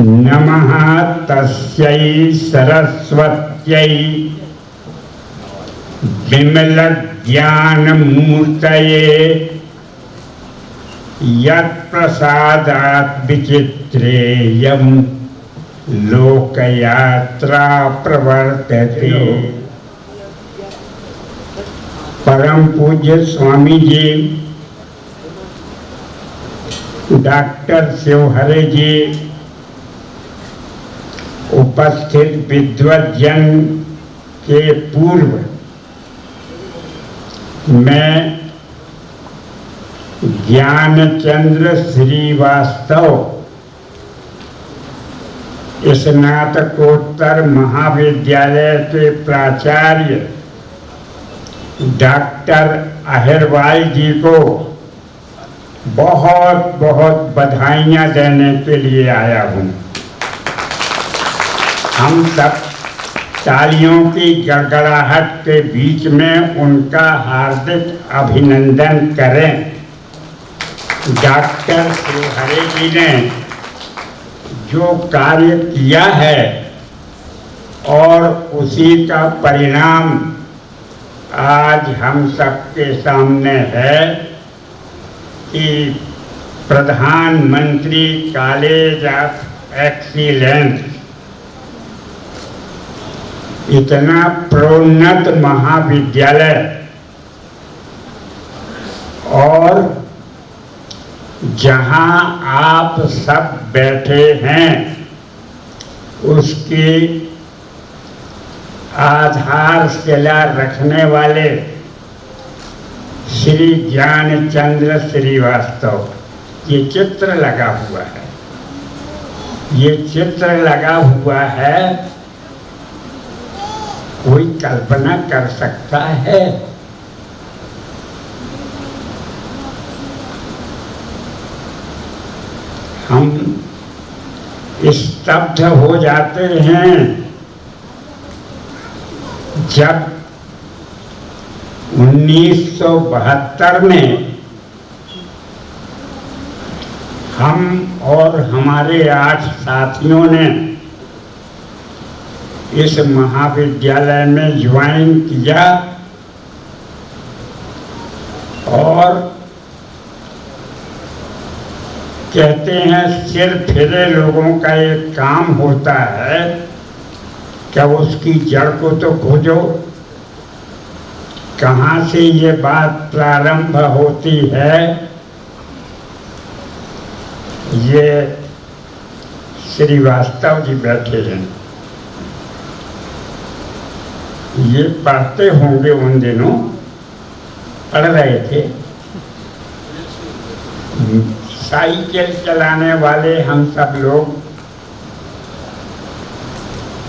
नमः तस्यै सरस्वत्यै विमलज्ञानमूर्तये यत्प्रसादात् विचित्रेयं लोकयात्रा प्रवर्तते। परम पूज्य स्वामी जी, डॉक्टर शिवहरे जी, उपस्थित विद्वज्जन के पूर्व मैं ज्ञानचंद्र श्रीवास्तव स्नातकोत्तर महाविद्यालय के प्राचार्य डॉक्टर अहिरवाल जी को बहुत बहुत बधाइयाँ देने के लिए आया हूँ। हम सब तालियों की गड़गड़ाहट के बीच में उनका हार्दिक अभिनंदन करें। डॉक्टर शिवहरे जी ने जो कार्य किया है और उसी का परिणाम आज हम सबके सामने है कि प्रधानमंत्री कॉलेज ऑफ एक्सीलेंस इतना प्रोन्नत महाविद्यालय और जहां आप सब बैठे हैं उसकी आधारशिला रखने वाले श्री ज्ञानचंद्र श्रीवास्तव, ये चित्र लगा हुआ है। ये चित्र लगा हुआ है, कोई कल्पना कर सकता है? हम स्तब्ध हो जाते हैं जब 1972 में हम और हमारे 8 साथियों ने इस महाविद्यालय में ज्वाइन किया और कहते हैं सिर फिरे लोगों का एक काम होता है कि उसकी जड़ को तो खोजो, कहाँ से ये बात प्रारंभ होती है। ये श्रीवास्तव जी बैठे हैं, ये पढ़ते होंगे, उन दिनों पढ़ रहे थे। साइकिल चलाने वाले हम सब लोग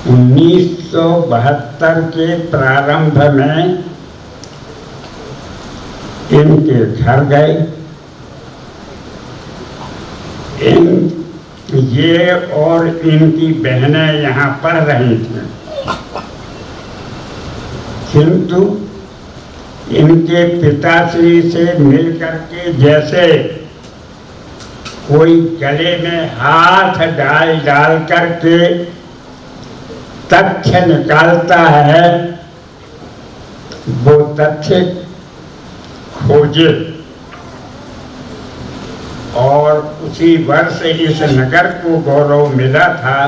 1972 के प्रारंभ में इनके घर गए। ये और इनकी बहनें यहाँ पढ़ रही थीं, किंतु इनके पिताश्री से मिलकर के जैसे कोई गले में हाथ डाल डाल करके तथ्य निकालता है, वो तथ्य खोजे। और उसी वर्ष इस नगर को गौरव मिला था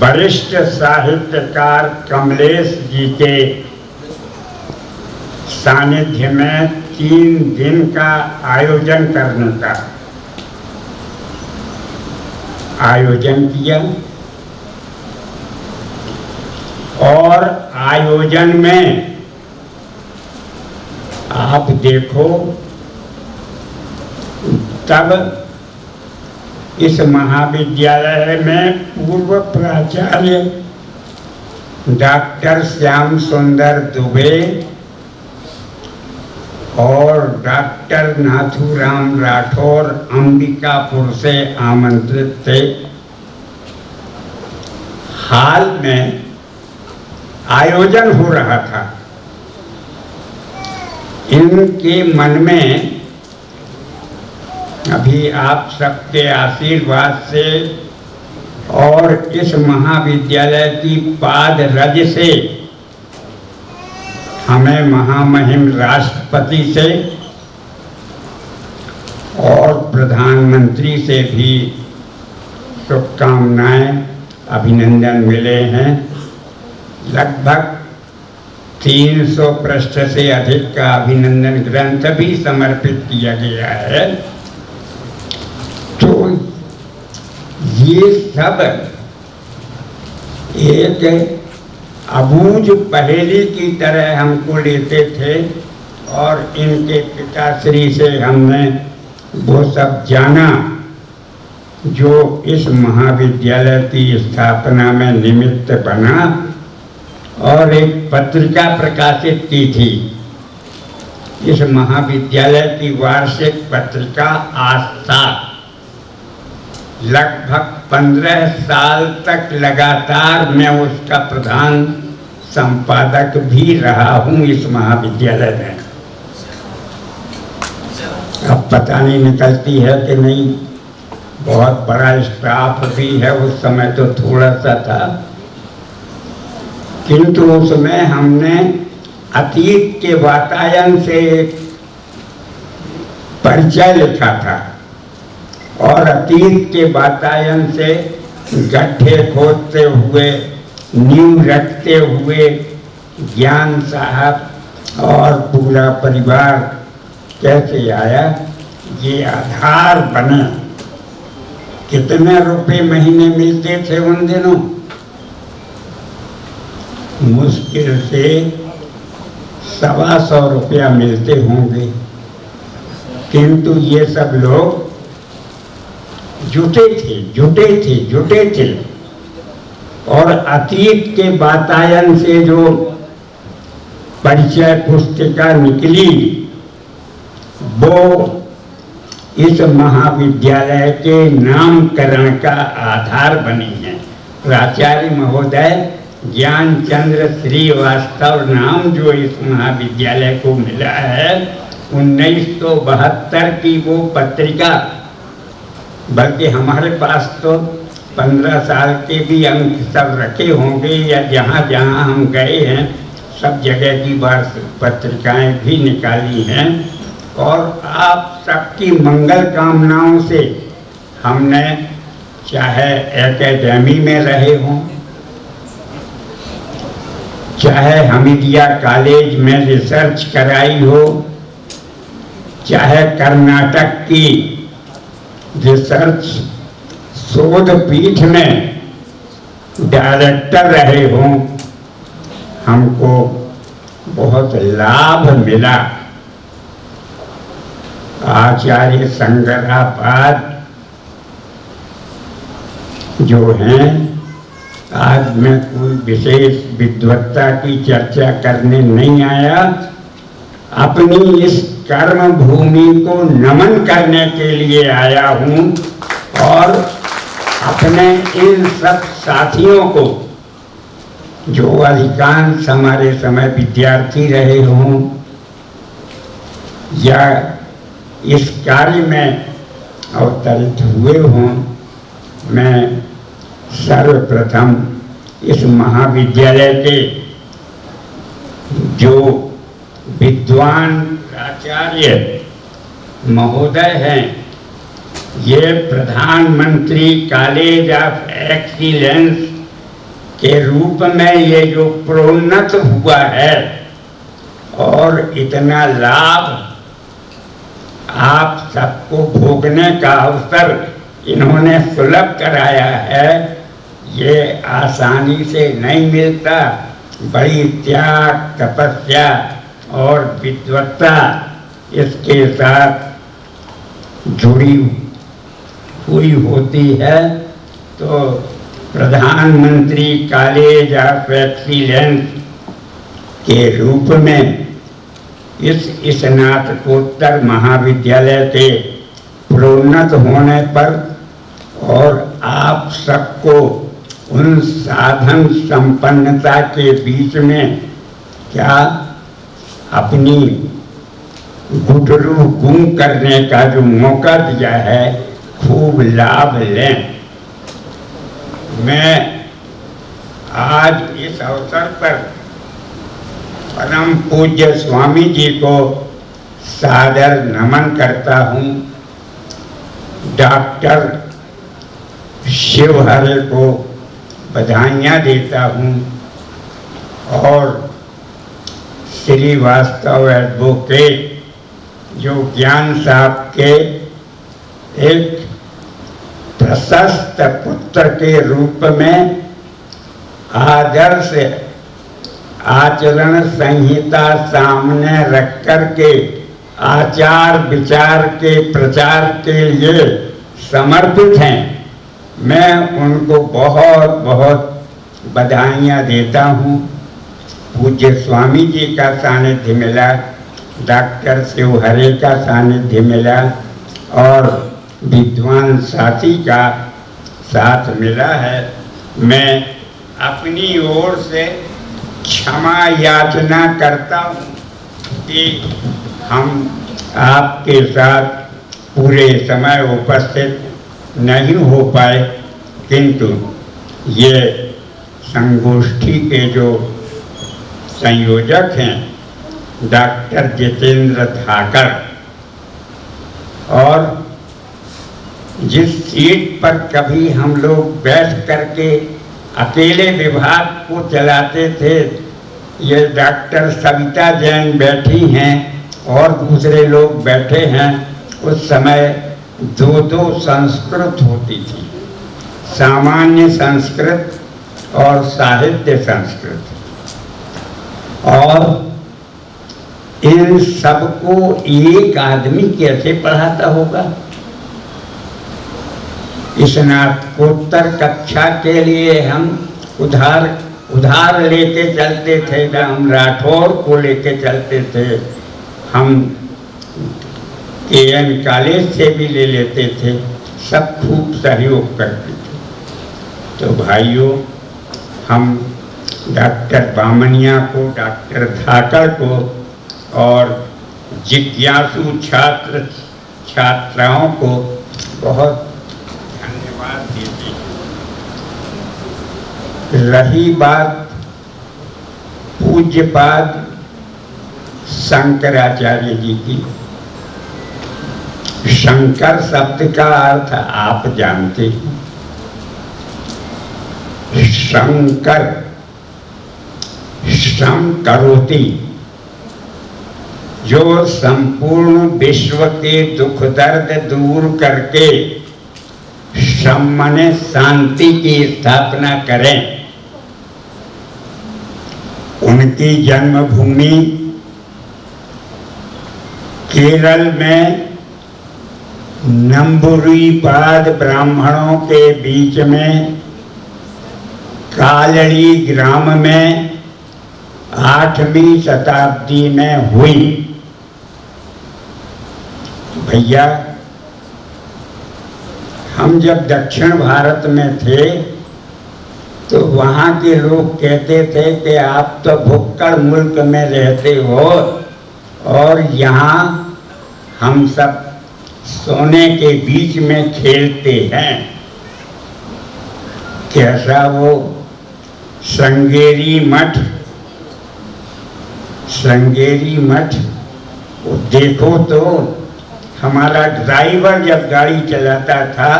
वरिष्ठ साहित्यकार कमलेश जी के सानिध्य में 3 दिन का आयोजन करने का आयोजन किया। और आयोजन में आप देखो, तब इस महाविद्यालय में पूर्व प्राचार्य डॉक्टर श्याम सुंदर दुबे और डॉक्टर नाथूराम राठौर अंबिकापुर से आमंत्रित थे। हाल में आयोजन हो रहा था। इनके मन में अभी आप सबके आशीर्वाद से और इस महाविद्यालय की पाद रज से हमें महामहिम राष्ट्रपति से और प्रधानमंत्री से भी शुभकामनाएं अभिनंदन मिले हैं। लगभग 300 पृष्ठ से अधिक का अभिनंदन ग्रंथ भी समर्पित किया गया है। तो ये सब एक अबूझ पहेली की तरह हमको लेते थे और इनके पिताश्री से हमने वो सब जाना जो इस महाविद्यालय की स्थापना में निमित्त बना और एक पत्रिका प्रकाशित की थी। इस महाविद्यालय की वार्षिक पत्रिका आस्था लगभग 15 साल तक लगातार मैं उसका प्रधान संपादक भी रहा हूँ इस महाविद्यालय में। अब पता नहीं निकलती है कि नहीं, बहुत बड़ा स्टाफ भी है, उस समय तो थोड़ा सा था, किंतु उसमें हमने अतीत के वातायन से परिचय लिखा था और अतीत के वातायन से गड्ढे खोदते हुए, नींव रखते हुए ज्ञान साहब और पूरा परिवार कैसे आया, ये आधार बने। कितने रुपए महीने मिलते थे उन दिनों? मुश्किल से 125 रुपया मिलते होंगे, किंतु ये सब लोग जुटे थे और अतीत के वातायन से जो परिचय पुस्तिका निकली वो इस महाविद्यालय के नामकरण का आधार बनी है। प्राचार्य महोदय ज्ञानचंद्र श्रीवास्तव नाम जो इस महाविद्यालय को मिला है, 1972 की वो पत्रिका, बल्कि हमारे पास तो 15 साल के भी अंक सब रखे होंगे या जहाँ जहाँ हम गए हैं सब जगह की वार्षिक पत्रिकाएं भी निकाली हैं। और आप सबकी मंगल कामनाओं से हमने चाहे एकेडमी में रहे हों, चाहे हमीदिया कॉलेज में रिसर्च कराई हो, चाहे कर्नाटक की रिसर्च शोध पीठ में डायरेक्टर रहे हों, हमको बहुत लाभ मिला। आचार्य संगराबाद जो हैं, आज मैं कोई विशेष विद्वत्ता की चर्चा करने नहीं आया, अपनी इस कर्म भूमि को नमन करने के लिए आया हूँ और अपने इन सब साथियों को जो अधिकांश हमारे समय विद्यार्थी रहे हों या इस कार्य में अवतरित हुए हों, मैं सर्वप्रथम इस महाविद्यालय के जो विद्वान प्राचार्य महोदय हैं, ये प्रधानमंत्री कॉलेज ऑफ एक्सीलेंस के रूप में ये जो प्रोन्नत हुआ है और इतना लाभ आप सबको भोगने का अवसर इन्होंने सुलभ कराया है, ये आसानी से नहीं मिलता। बड़ी त्याग, तपस्या और विद्वत्ता इसके साथ जुड़ी हुई होती है। तो प्रधानमंत्री कॉलेज ऑफ एक्सीलेंस के रूप में इस स्नातकोत्तर महाविद्यालय के प्रोन्नत होने पर और आप सबको उन साधन संपन्नता के बीच में क्या अपनी गुटरू गुम करने का जो मौका दिया है, खूब लाभ लें। मैं आज इस अवसर पर परम पूज्य स्वामी जी को सादर नमन करता हूँ। डॉक्टर शिवहरे को बधाइयाँ देता हूँ और श्रीवास्तव एडवोकेट जो ज्ञान साहब के एक प्रशस्त पुत्र के रूप में आदर्श आचरण संहिता सामने रख कर के आचार विचार के प्रचार के लिए समर्पित हैं। मैं उनको बहुत बहुत बधाइयाँ देता हूँ। पूज्य स्वामी जी का सानिध्य मिला, डॉक्टर शिवहरे का सानिध्य मिला और विद्वान साथी का साथ मिला है। मैं अपनी ओर से क्षमा याचना करता हूँ कि हम आपके साथ पूरे समय उपस्थित नहीं हो पाए, किंतु ये संगोष्ठी के जो संयोजक हैं डॉक्टर जितेंद्र धाकर, और जिस सीट पर कभी हम लोग बैठ करके अकेले विभाग को चलाते थे, ये डॉक्टर सविता जैन बैठी हैं और दूसरे लोग बैठे हैं। उस समय दो संस्कृत होती थी, सामान्य संस्कृत और साहित्य संस्कृत, और इन सबको एक आदमी कैसे पढ़ाता होगा। स्नातकोत्तर कक्षा के लिए हम उधार लेके चलते थे, हम राठौर को लेके चलते थे, हम KN कॉलेज से भी ले लेते थे, सब खूब सहयोग करते थे। तो भाइयों, हम डॉक्टर बामनिया को, डॉक्टर धाकर को और जिज्ञासु छात्र छात्राओं को बहुत धन्यवाद देते हैं। रही बात पूज्यपाद शंकराचार्य जी की, शंकर शब्द का अर्थ आप जानते हैं। शंकर श्रम करोति, जो संपूर्ण विश्व के दुख दर्द दूर करके श्रम माने शांति की स्थापना करें। उनकी जन्मभूमि केरल में नंबुरीपाद ब्राह्मणों के बीच में कालड़ी ग्राम में 8वीं शताब्दी में हुई। भैया, हम जब दक्षिण भारत में थे तो वहाँ के लोग कहते थे कि आप तो भुक्कड़ मुल्क में रहते हो और यहाँ हम सब सोने के बीच में खेलते हैं। कैसा वो श्रृंगेरी मठ वो देखो तो, हमारा ड्राइवर जब गाड़ी चलाता था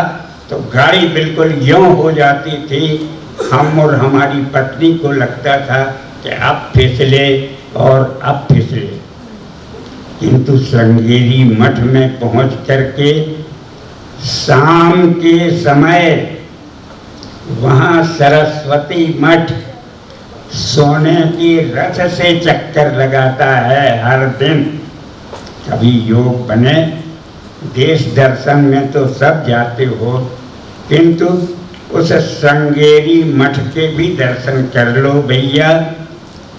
तो गाड़ी बिल्कुल यूं हो जाती थी, हम और हमारी पत्नी को लगता था कि अब फिसले और अब फिसले। किंतु श्रृंगेरी मठ में पहुंच करके शाम के समय वहाँ सरस्वती मठ सोने की रथ से चक्कर लगाता है हर दिन। कभी योग बने, देश दर्शन में तो सब जाते हो, किंतु उस श्रृंगेरी मठ के भी दर्शन कर लो भैया।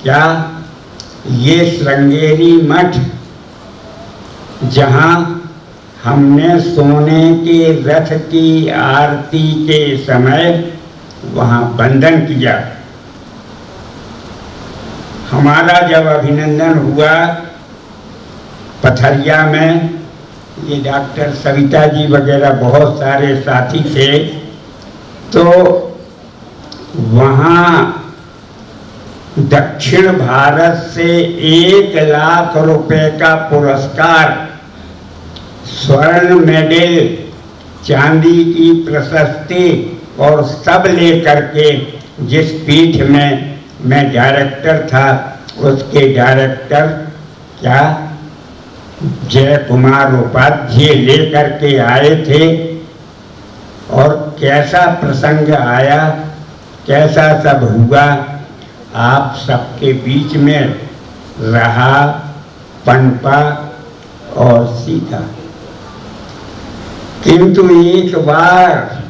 क्या ये श्रृंगेरी मठ जहाँ हमने सोने के रथ की आरती के समय वहाँ वंदन किया, हमारा जब अभिनंदन हुआ पथरिया में ये डॉक्टर सविता जी वगैरह बहुत सारे साथी थे। तो वहाँ दक्षिण भारत से 1 लाख रुपए का पुरस्कार, स्वर्ण मेडल, चांदी की प्रशस्ति और सब लेकर के जिस पीठ में मैं डायरेक्टर था, उसके डायरेक्टर क्या जय कुमार उपाध्याय लेकर के आए थे। और कैसा प्रसंग आया, कैसा सब हुआ, आप सबके बीच में रहा, पनपा और सीखा। किंतु एक बार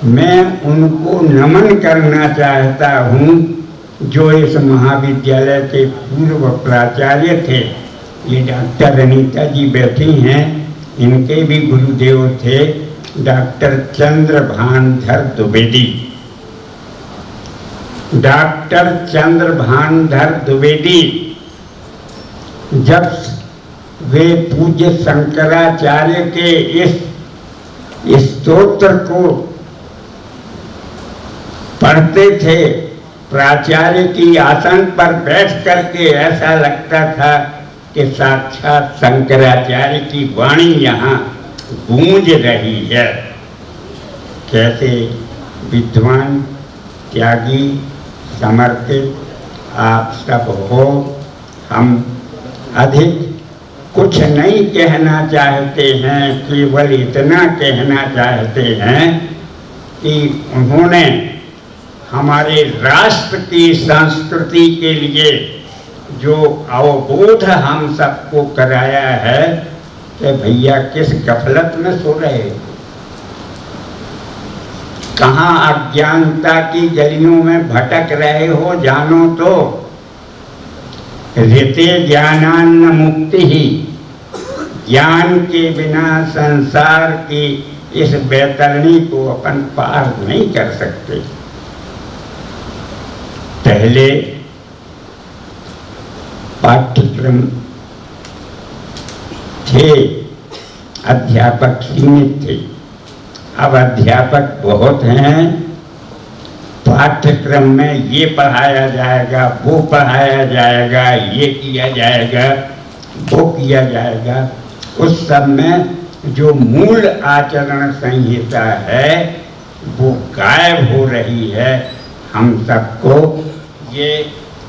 मैं उनको नमन करना चाहता हूँ जो इस महाविद्यालय के पूर्व प्राचार्य थे। ये डॉक्टर अनीता जी बैठी हैं, इनके भी गुरुदेव थे डॉक्टर चंद्रभानधर द्विवेदी। डॉक्टर चंद्रभानधर द्विवेदी जब वे पूज्य शंकराचार्य के इस स्तोत्र को पढ़ते थे, प्राचार्य की आसन पर बैठ करके ऐसा लगता था कि साक्षात शंकराचार्य की वाणी यहाँ गूंज रही है। कैसे विद्वान, त्यागी, समर्पित आप सब हो। हम अधिक कुछ नहीं कहना चाहते हैं, केवल इतना कहना चाहते हैं कि उन्होंने हमारे राष्ट्र की संस्कृति के लिए जो अवबोध हम सबको कराया है कि भैया किस गफलत में सो रहे, कहाँ अज्ञानता की गलियों में भटक रहे हो, जानो तो ऋते ज्ञानान्न मुक्ति ही, ज्ञान के बिना संसार की इस बैतरणी को अपन पार नहीं कर सकते। पहले पाठ्यक्रम थे, अध्यापक सीमित थे, अब अध्यापक बहुत हैं। पाठ्यक्रम में ये पढ़ाया जाएगा, वो पढ़ाया जाएगा, ये किया जाएगा, वो किया जाएगा। उस सब में जो मूल आचरण संहिता है वो गायब हो रही है। हम सबको ये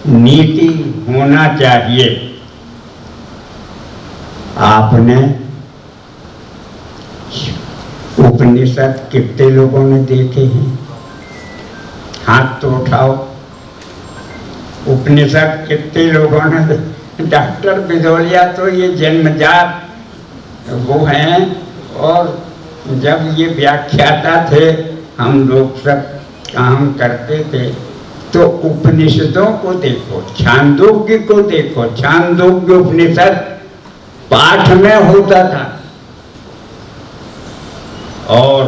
नीति होना चाहिए। आपने उपनिषद कितने लोगों ने देखे हैं? हाथ तो उठाओ। उपनिषद कितने लोगों ने? डॉक्टर बिजोलिया तो ये जन्मजात वो हैं, और जब ये व्याख्याता थे, हम लोग सब काम करते थे, तो उपनिषदों को देखो, छांदोग्य को देखो। छांदोग्य उपनिषद पाठ में होता था, और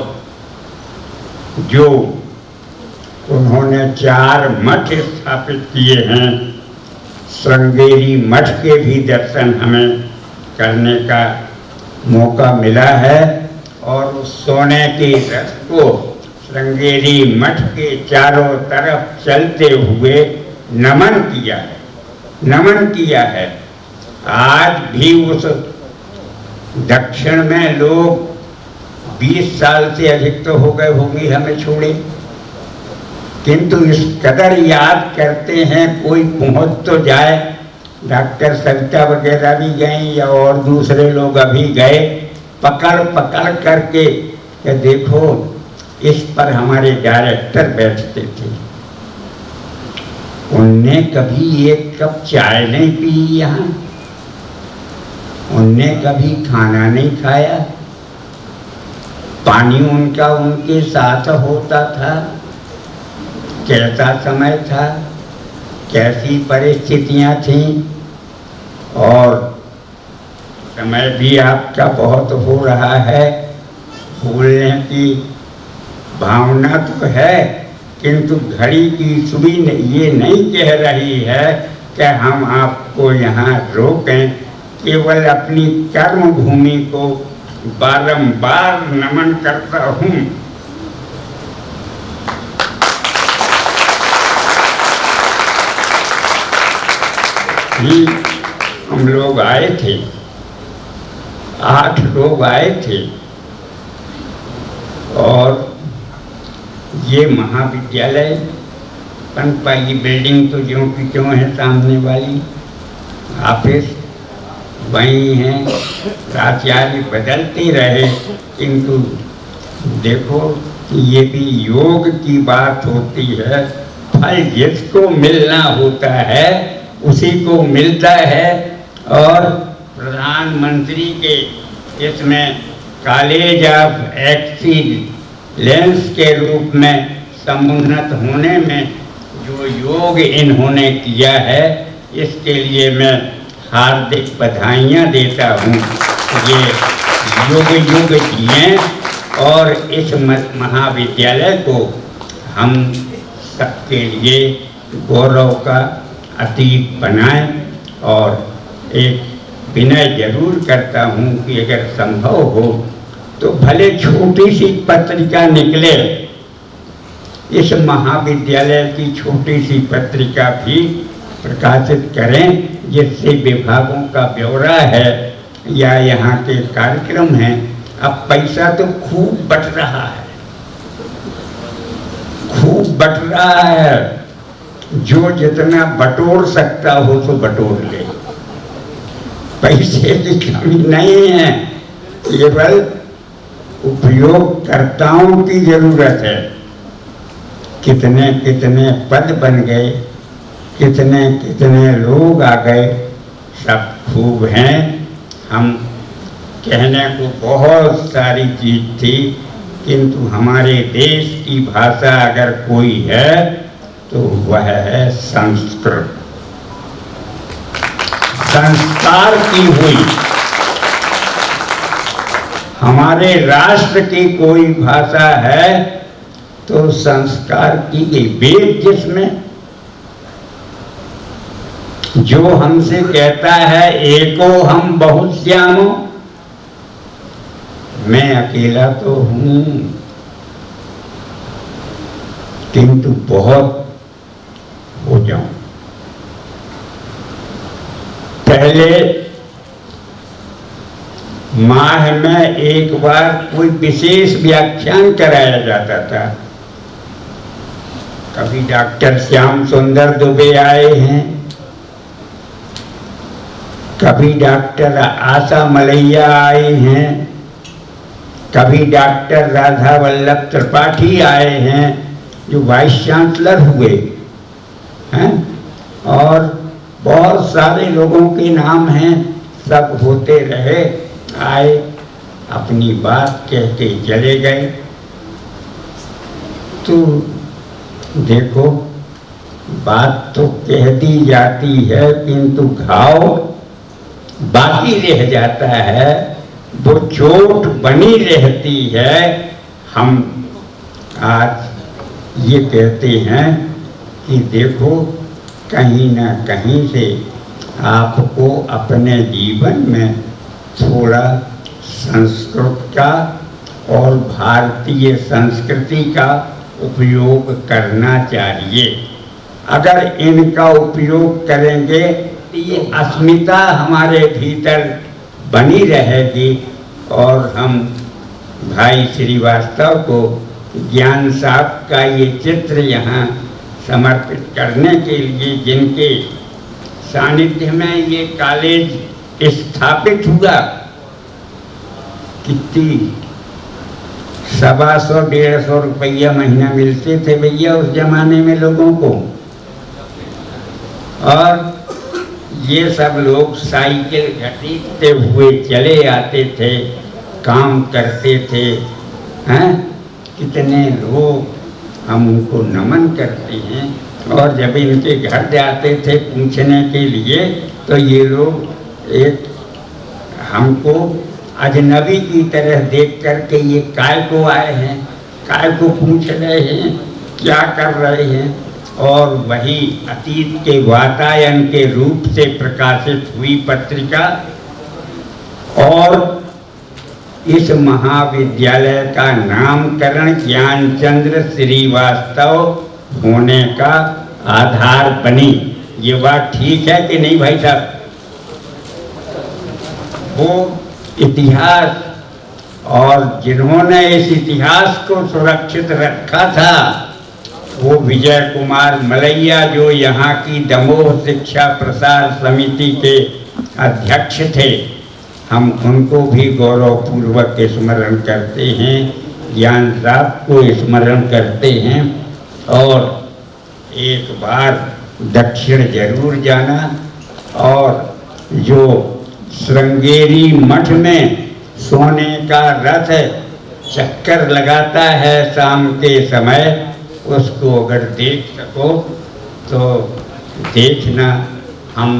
जो उन्होंने 4 मठ स्थापित किए हैं, श्रृंगेरी मठ के भी दर्शन हमें करने का मौका मिला है। और उस सोने के रथ को श्रृंगेरी मठ के चारों तरफ चलते हुए नमन किया है, नमन किया है। आज भी उस दक्षिण में लोग 20 साल से अधिक तो हो गए होंगे हमें छोड़े, किंतु इस कदर याद करते हैं। कोई पहुंच तो जाए, डॉक्टर सविता वगैरह भी गए या और दूसरे लोग अभी गए, पकड़ पकड़ करके कि देखो इस पर हमारे डायरेक्टर बैठते थे, उनने कभी 1 कप चाय नहीं पी यहाँ, उनने कभी खाना नहीं खाया, पानी उनका उनके साथ होता था। कैसा समय था, कैसी परिस्थितियां थीं, और समय भी आपका बहुत हो रहा है। बोलने की भावना तो है, किंतु घड़ी की सुई ये नहीं कह रही है कि हम आपको यहाँ रोकें केवल अपनी कर्म भूमि को बारंबार नमन करता हूँ। ही हम लोग आए थे, 8 लोग आए थे, और ये महाविद्यालय पनपा, ये बिल्डिंग तो ज्यों की त्यों है, सामने वाली ऑफिस वहीं है, प्राचार्य बदलते रहे, किंतु देखो कि ये भी योग की बात होती है। फल जिसको मिलना होता है उसी को मिलता है, और प्रधानमंत्री के इसमें कॉलेज ऑफ एक्सीलेंस के रूप में समुन्नत होने में जो योग इन्होंने किया है, इसके लिए मैं हार्दिक बधाइयाँ देता हूँ। ये युग युग जिएं और इस महाविद्यालय को हम सबके लिए गौरव का अतीत बनाएं। और एक विनय जरूर करता हूँ कि अगर संभव हो तो भले छोटी सी पत्रिका निकले, इस महाविद्यालय की छोटी सी पत्रिका भी प्रकाशित करें, जिससे विभागों का ब्यौरा है या यहाँ के कार्यक्रम हैं। अब पैसा तो खूब बट रहा है, खूब बट रहा है, जो जितना बटोर सकता हो तो बटोर ले, पैसे की कमी नहीं है, केवल उपयोगकर्ताओं की जरूरत है। कितने कितने पद बन गए, कितने कितने लोग आ गए, सब खूब हैं। हम कहने को बहुत सारी चीज थी, किंतु हमारे देश की भाषा अगर कोई है तो वह है संस्कृत, संस्कार की हुई। हमारे राष्ट्र की कोई भाषा है तो संस्कार की गई। वेद जिसमें जो हमसे कहता है एको हम बहुत श्यामो, मैं अकेला तो हूं किंतु बहुत हो जाऊं। पहले माह में एक बार कोई विशेष व्याख्यान कराया जाता था। कभी डॉक्टर श्याम सुंदर दुबे आए हैं, कभी डॉक्टर आशा मलैया आए हैं, कभी डॉक्टर राधा वल्लभ त्रिपाठी आए हैं जो वाइस चांसलर हुए हैं, और बहुत सारे लोगों के नाम हैं। सब होते रहे, आए, अपनी बात कह के चले गए। तो देखो, बात तो कह दी जाती है किंतु घाव बाकी रह जाता है, वो चोट बनी रहती है। हम आज ये कहते हैं कि देखो, कहीं ना कहीं से आपको अपने जीवन में थोड़ा संस्कृत का और भारतीय संस्कृति का उपयोग करना चाहिए। अगर इनका उपयोग करेंगे तो ये अस्मिता हमारे भीतर बनी रहेगी, और हम भाई श्रीवास्तव को ज्ञान साहब का ये चित्र यहाँ समर्पित करने के लिए, जिनके सानिध्य में ये कॉलेज स्थापित हुआ, कितनी 125-150 रुपया महीना मिलते थे भैया उस जमाने में लोगों को। और ये सब लोग साइकिल घसीटते हुए चले आते थे, काम करते थे, हैं? कितने लोग, हम उनको नमन करते हैं। और जब इनके घर जाते थे पूछने के लिए, तो ये लोग एक हमको अजनबी की तरह देख करके, ये काय को आए हैं, काय को पूछ रहे हैं, क्या कर रहे हैं। और वही अतीत के वातायन के रूप से प्रकाशित हुई पत्रिका और इस महाविद्यालय का नामकरण ज्ञानचंद्र श्रीवास्तव होने का आधार बनी। ये बात ठीक है कि नहीं भाई साहब? वो इतिहास और जिन्होंने इस इतिहास को सुरक्षित रखा था वो विजय कुमार मलैया, जो यहाँ की दमोह शिक्षा प्रसार समिति के अध्यक्ष थे। हम उनको भी गौरवपूर्वक स्मरण करते हैं, ज्ञान साहब को स्मरण करते हैं। और एक बार दक्षिण जरूर जाना, और जो श्रृंगेरी मठ में सोने का रथ चक्कर लगाता है शाम के समय, उसको अगर देख सको तो देखना। हम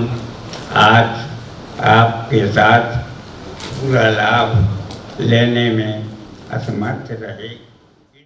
आज आपके साथ पूरा लाभ लेने में असमर्थ रहे।